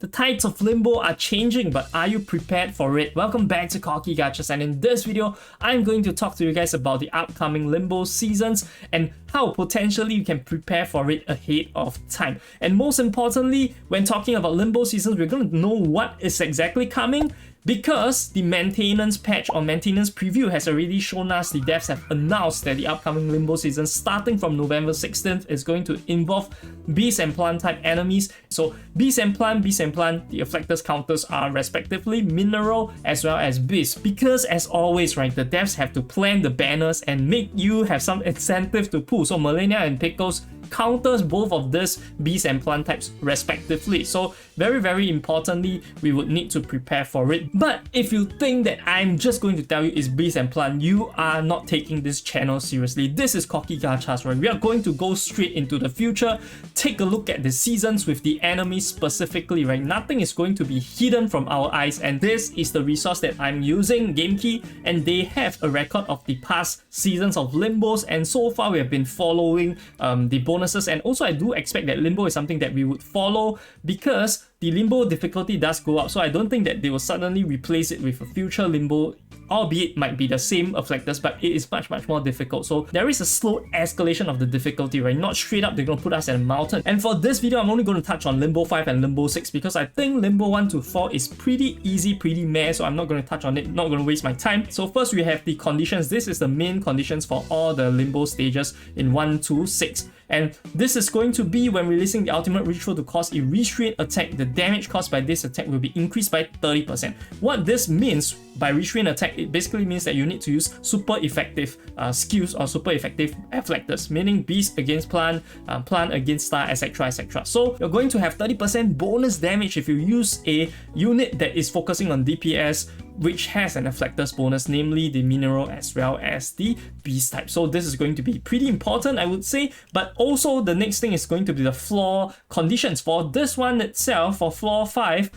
The tides of Limbo are changing, but are you prepared for it? Welcome back to Corky Gachas, and in this video, I'm going to talk to you guys about the upcoming Limbo seasons and how potentially you can prepare for it ahead of time. And most importantly, when talking about Limbo seasons, we're going to know what is exactly coming, because the maintenance patch or maintenance preview has already shown us. The devs have announced that the upcoming Limbo season starting from November 16th is going to involve Beast and Plant type enemies. So Beast and Plant, the Afflictus counters are respectively Mineral as well as Beast. Because as always, right, the devs have to plan the banners and make you have some incentive to pull. So Malenia and Pickles counters both of this Beast and Plant types respectively. So very importantly, we would need to prepare for it. But if you think that I'm just going to tell you it's Beast and Plant, you are not taking this channel seriously. This is Corky Gachas, right? We are going to go straight into the future, take a look at the seasons with the enemies specifically, right? Nothing is going to be hidden from our eyes, and this is the resource that I'm using, GameKey, and they have a record of the past seasons of Limbos, and so far we have been following the bonuses. And also I do expect that Limbo is something that we would follow, because the Limbo difficulty does go up, so I don't think that they will suddenly replace it with a future Limbo, albeit might be the same Afflictus, but it is much more difficult. So there is a slow escalation of the difficulty, right? Not straight up they're going to put us at a mountain. And for this video, I'm only going to touch on Limbo 5 and Limbo 6, because I think Limbo 1 to 4 is pretty easy, pretty meh, so I'm not going to touch on it, not going to waste my time. So first we have the conditions. This is the main conditions for all the Limbo stages in 1 to 6. And this is going to be when releasing the ultimate ritual to cause a restrain attack. The damage caused by this attack will be increased by 30%. What this means by restrain attack, it basically means that you need to use super effective skills or super effective Afflictus, meaning Beast against Plant, Plant against Star, etc. So you're going to have 30% bonus damage if you use a unit that is focusing on DPS, which has an Afflictus bonus, namely the Mineral as well as the Beast type. So this is going to be pretty important, I would say. But also the next thing is going to be the floor conditions. For this one itself, for floor 5,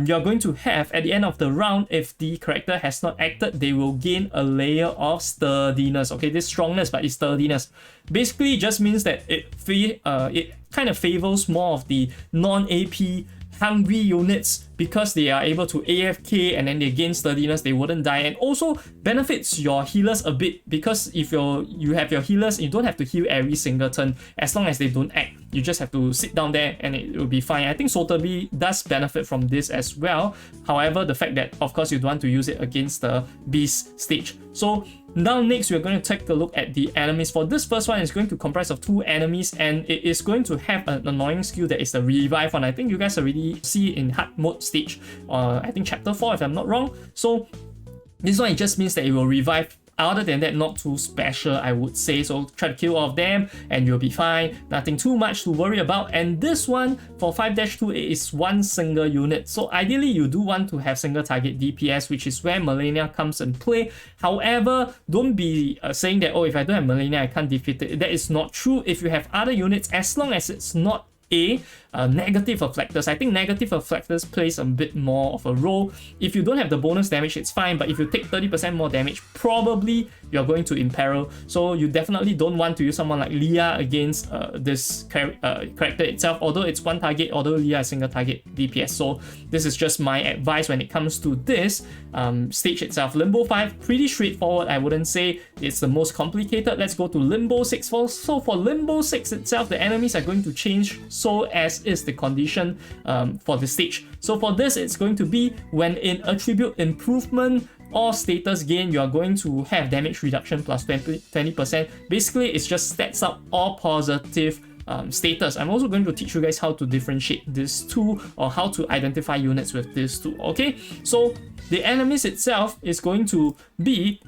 you're going to have, at the end of the round, if the character has not acted, they will gain a layer of sturdiness. Okay, this strongness, but it's sturdiness. Basically, it just means that it kind of favors more of the non-AP hungry units, because they are able to AFK and then they gain sturdiness, they wouldn't die, and also benefits your healers a bit, because if you have your healers, you don't have to heal every single turn as long as they don't act. You just have to sit down there and it will be fine. I think Sotheby does benefit from this as well. However, the fact that of course you don't want to use it against the Beast stage. So now next we're going to take a look at the enemies. For this first one, it's going to comprise of 2 enemies, and it is going to have an annoying skill that is the revive one. I think you guys already see in hard mode stage, I think chapter 4 if I'm not wrong. So this one, it just means that it will revive. Other than that, not too special, I would say. So try to kill all of them and you'll be fine. Nothing too much to worry about. And this one, for 5-2, it is one single unit. So ideally, you do want to have single target DPS, which is where Malenia comes in play. However, don't be saying that, oh, if I don't have Malenia, I can't defeat it. That is not true. If you have other units, as long as it's not negative Afflictus. I think negative Afflictus plays a bit more of a role. If you don't have the bonus damage, it's fine, but if you take 30% more damage, probably you're going to imperil. So you definitely don't want to use someone like Leah against this character itself, although it's one target, although Leah is single target DPS. So this is just my advice when it comes to this stage itself. Limbo 5, pretty straightforward. I wouldn't say it's the most complicated. Let's go to Limbo 6. So for Limbo 6 itself, the enemies are going to change, so as is the condition for the stage. So for this, it's going to be when in attribute improvement or status gain, you are going to have damage reduction plus 20%. Basically, it's just stats up all positive status. I'm also going to teach you guys how to differentiate these two, or how to identify units with these two. Okay, so the enemies itself is going to be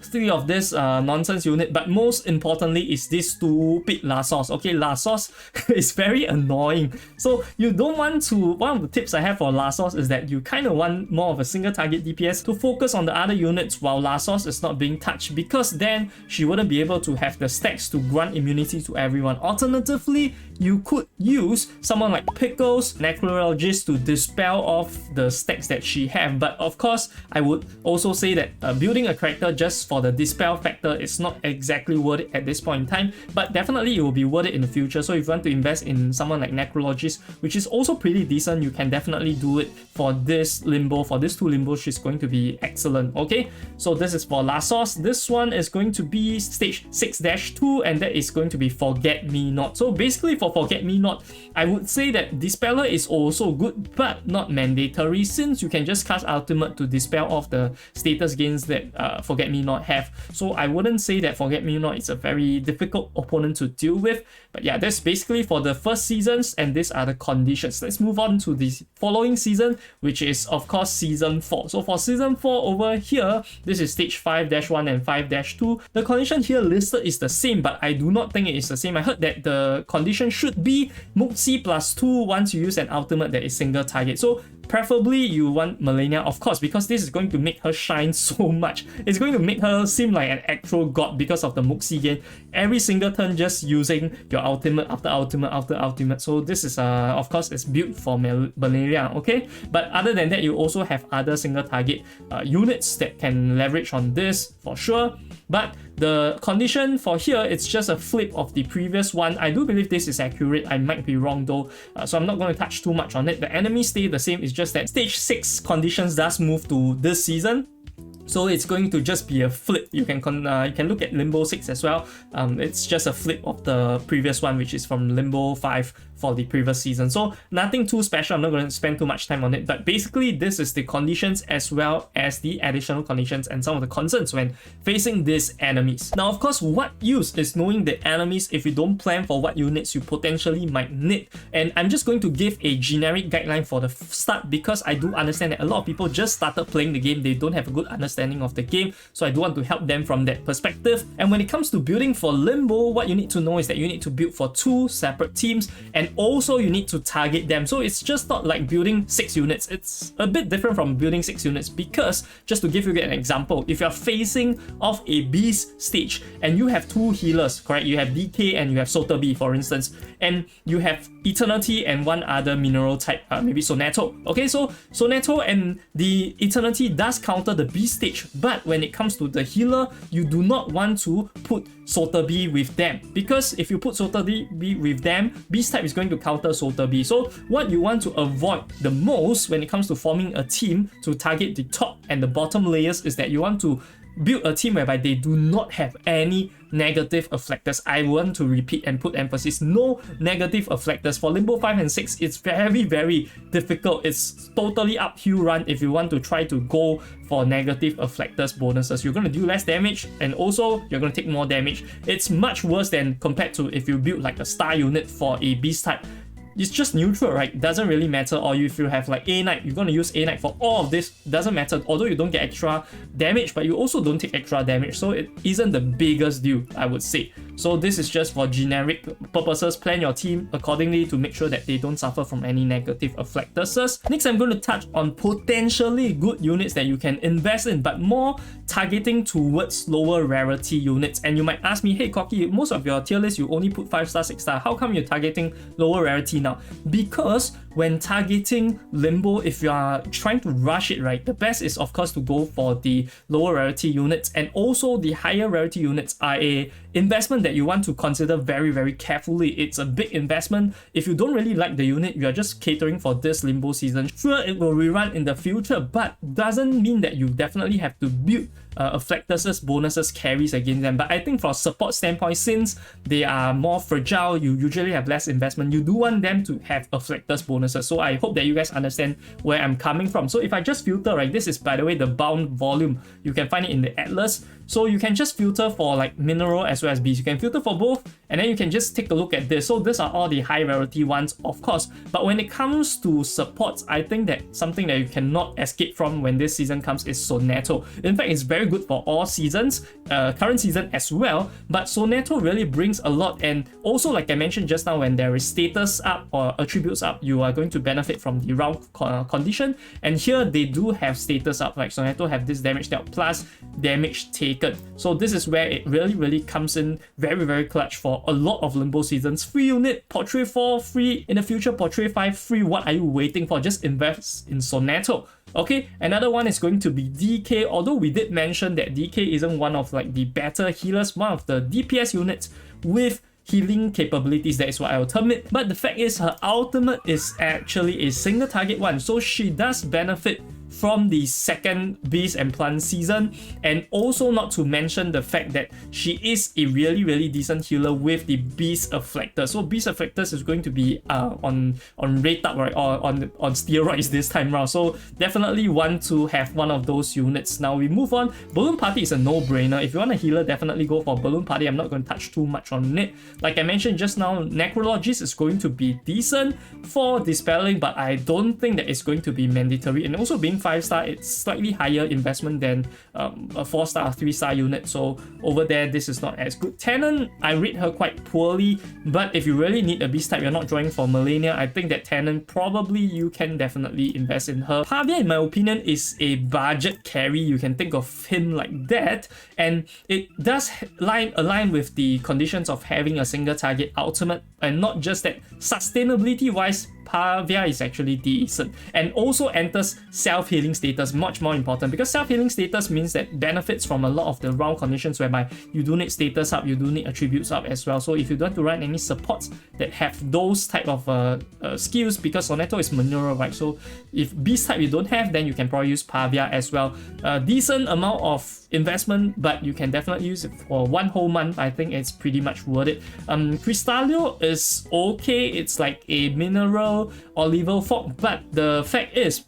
3 of this nonsense unit, but most importantly is this stupid Lassos. Okay, Lassos is very annoying. So you don't want to, one of the tips I have for Lassos is that you kind of want more of a single target DPS to focus on the other units while Lassos is not being touched, because then she wouldn't be able to have the stacks to grant immunity to everyone. Alternatively, you could use someone like Pickles, Necrologist, to dispel off the stacks that she have. But of course, I would also say that building a character just for the dispel factor, it's not exactly worth it at this point in time, but definitely it will be worth it in the future. So if you want to invest in someone like Necrologist, which is also pretty decent, you can definitely do it for this Limbo. For this 2 Limbo, she's going to be excellent. Okay, so this is for Lassos. This one is going to be stage 6-2, and that is going to be Forget Me Not. So basically for Forget Me Not, I would say that Dispeller is also good, but not mandatory, since you can just cast Ultimate to dispel off the status gains that Forget Me Not have. So I wouldn't say that Forget Me Not is a very difficult opponent to deal with. But yeah, that's basically for the first seasons, and these are the conditions. Let's move on to the following season, which is of course season 4. So for season 4 over here, this is stage 5-1 and 5-2. The condition here listed is the same, but I do not think it is the same. I heard that the condition should be Muxi +2 once you use an ultimate that is single target. So preferably you want Malenia, of course, because this is going to make her shine so much. It's going to make her seem like an actual god because of the Muxi gain. Every single turn just using your ultimate after ultimate after ultimate. So this is of course it's built for Malenia, okay? But other than that, you also have other single target units that can leverage on this for sure. But the condition for here, it's just a flip of the previous one. I do believe this is accurate. I might be wrong though, so I'm not going to touch too much on it. The enemies stay the same. It's just that stage 6 conditions does move to this season. So it's going to just be a flip. You can look at Limbo 6 as well. It's just a flip of the previous one, which is from Limbo 5 for the previous season. So nothing too special. I'm not going to spend too much time on it. But basically, this is the conditions as well as the additional conditions and some of the concerns when facing these enemies. Now, of course, what use is knowing the enemies if you don't plan for what units you potentially might need. And I'm just going to give a generic guideline for the start, because I do understand that a lot of people just started playing the game. They don't have a good understanding of the game. So I do want to help them from that perspective. And when it comes to building for Limbo, what you need to know is that you need to build for 2 separate teams, and also you need to target them. So it's just not like building 6 units. It's a bit different from building 6 units, because just to give you an example, if you're facing off a beast stage and you have 2 healers, correct? You have DK and you have Sotheby, for instance, and you have Eternity and one other mineral type, maybe Soneto. Okay, so Soneto and the Eternity does counter the beast stage, but when it comes to the healer, you do not want to put Sotheby with them, because if you put Sotheby with them, beast type is going to counter Sotheby. So what you want to avoid the most when it comes to forming a team to target the top and the bottom layers is that you want to build a team whereby they do not have any negative afflictors. I want to repeat and put emphasis, no negative afflictors. For Limbo 5 and 6, it's very, very difficult. It's totally uphill run if you want to try to go for negative afflictors bonuses. You're going to do less damage, and also you're going to take more damage. It's much worse than compared to if you build like a star unit for a beast type. It's just neutral, right? Doesn't really matter. Or if you have like A Knight, you're going to use A Knight for all of this. Doesn't matter. Although you don't get extra damage, but you also don't take extra damage. So it isn't the biggest deal, I would say. So this is just for generic purposes. Plan your team accordingly to make sure that they don't suffer from any negative afflictors. Next, I'm going to touch on potentially good units that you can invest in, but more targeting towards lower rarity units. And you might ask me, hey Corky, most of your tier list you only put 5-star, 6-star. How come you're targeting lower rarity now? Because when targeting Limbo, if you are trying to rush it, right, the best is of course to go for the lower rarity units, and also the higher rarity units are a investment that you want to consider very, very carefully. It's a big investment. If you don't really like the unit, you are just catering for this Limbo season. Sure, it will rerun in the future, but doesn't mean that you definitely have to build afflictors, bonuses, carries against them. But I think from a support standpoint, since they are more fragile, you usually have less investment. You do want them to have afflictors, bonuses. So I hope that you guys understand where I'm coming from. So if I just filter, right, this is by the way the bound volume. You can find it in the Atlas. So you can just filter for like mineral as well as beast. You can filter for both, and then you can just take a look at this. So these are all the high rarity ones, of course. But when it comes to supports, I think that something that you cannot escape from when this season comes is Soneto. In fact, it's very good for all seasons, current season as well. But Soneto really brings a lot, and also like I mentioned just now, when there is status up or attributes up, you are going to benefit from the round condition. And here they do have status up, like Soneto have this damage dealt plus damage taken. So this is where it really comes in very, very clutch for a lot of Limbo seasons. Free unit, Portrait 4 free, in the future Portrait 5 free. What are you waiting for? Just invest in Soneto. Okay, another one is going to be DK. Although we did mention mention that DK isn't one of like the better healers, one of the DPS units with healing capabilities, that is what I will term it. But the fact is, her ultimate is actually a single target one, so she does benefit from the second Beast and Plant season, and also not to mention the fact that she is a really decent healer with the Beast Afflictor. So Beast Afflictors is going to be on rate up, right, or on steroids this time around. So definitely want to have one of those units. Now we move on. Balloon Party is a no-brainer. If you want a healer, definitely go for Balloon Party. I'm not going to touch too much on it. Like I mentioned just now, Necrologist is going to be decent for dispelling, but I don't think that it's going to be mandatory. And also being 5-star, it's slightly higher investment than a 4-star or 3-star unit, so over there this is not as good. Tenon, I rate her quite poorly, but if you really need a beast type, you're not drawing for Malenia, I think that Tenon, probably you can definitely invest in her. Pavia, in my opinion, is a budget carry. You can think of him like that, and it does align with the conditions of having a single target ultimate, and not just that, sustainability wise, Pavia is actually decent, and also enters self-healing status, much more important, because self-healing status means that benefits from a lot of the round conditions whereby you do need status up, you do need attributes up as well. So if you don't want to run any supports that have those type of skills, because Soneto is mineral, right? So if beast type you don't have, then you can probably use Pavia as well. Decent amount of investment, but you can definitely use it for one whole month. I think it's pretty much worth it. Crystalio is okay, it's like a mineral or level fork, but the fact is,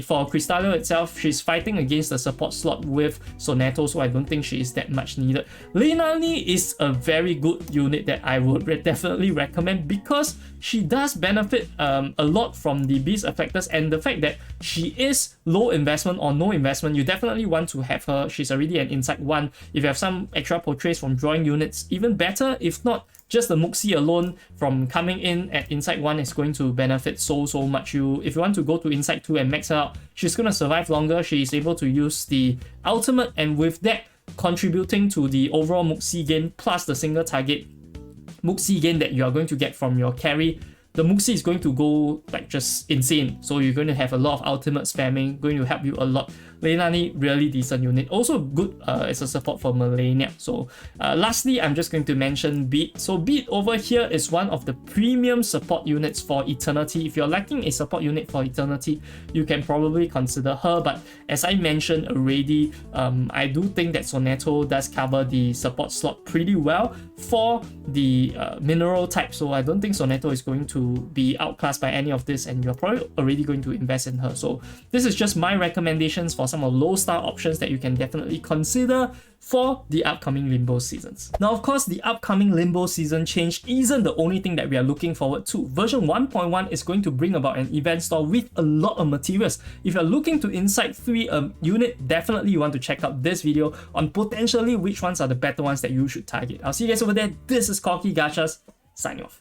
for Crystalio itself, she's fighting against the support slot with Soneto, so I don't think she is that much needed. Leilani is a very good unit that I would definitely recommend, because she does benefit a lot from the Beast Afflictors, and the fact that she is low investment or no investment, you definitely want to have her. She's already an Insight 1. If you have some extra portraits from drawing units, even better. If not, just the Muxi alone from coming in at Insight 1 is going to benefit so much. If you want to go to Insight 2 and max her out, she's going to survive longer. She is able to use the ultimate, and with that contributing to the overall Muxi gain, plus the single target Muxi gain that you are going to get from your carry, the Muxi is going to go like just insane. So you're going to have a lot of ultimate spamming, going to help you a lot. Leilani, really decent unit. Also good as a support for Malenia. So lastly, I'm just going to mention Beat. So Beat over here is one of the premium support units for Eternity. If you're lacking a support unit for Eternity, you can probably consider her. But as I mentioned already, I do think that Soneto does cover the support slot pretty well for the mineral type. So I don't think Soneto is going to be outclassed by any of this, and you're probably already going to invest in her. So this is just my recommendations for some of low star options that you can definitely consider for the upcoming Limbo seasons. Now, of course, the upcoming Limbo season change isn't the only thing that we are looking forward to. Version 1.1 is going to bring about an event store with a lot of materials. If you're looking to Insight 3 unit, definitely you want to check out this video on potentially which ones are the better ones that you should target. I'll see you guys over there. This is Corky Gachas, signing off.